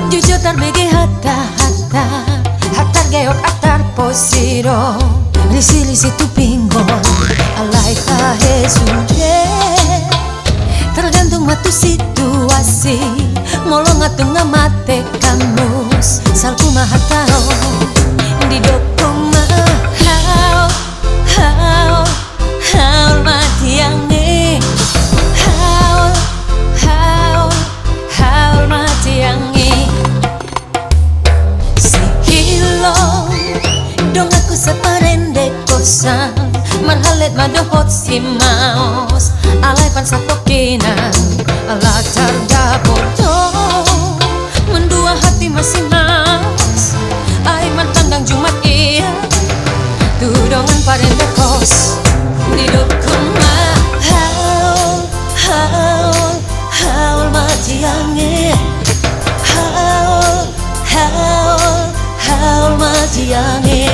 Jujur tarbege hata hatar geot atar posiro lisi tu pinggol alai kahe sude tergantung matu situasi molong atung ngamate kamus salku mahatao di dokoma haul matiange haul matiange dong aku separende kosan marhalet madohot si maos alay pan sa tokinan alatar dapoto mendua hati masih mas ay mantandang jumat iya tudongan parende kos di dokuma haul matiange haul matiange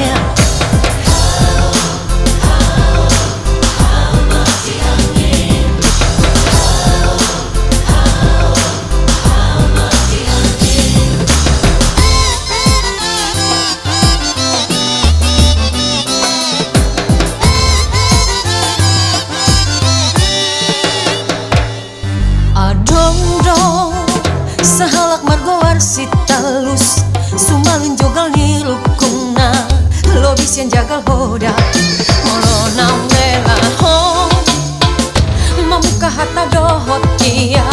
sahalak margoar si talus sumalin jogal ni lukungna lobis yang jagal hoda molona lela ho mamuka hata dohot kia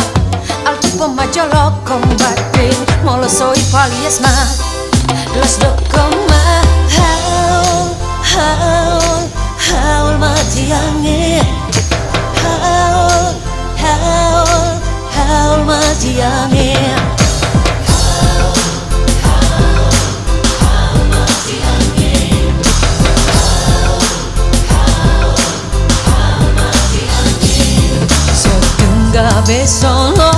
altu pemajolok kombate molo soi palias ma las dokoma haul matiange haul matiange besok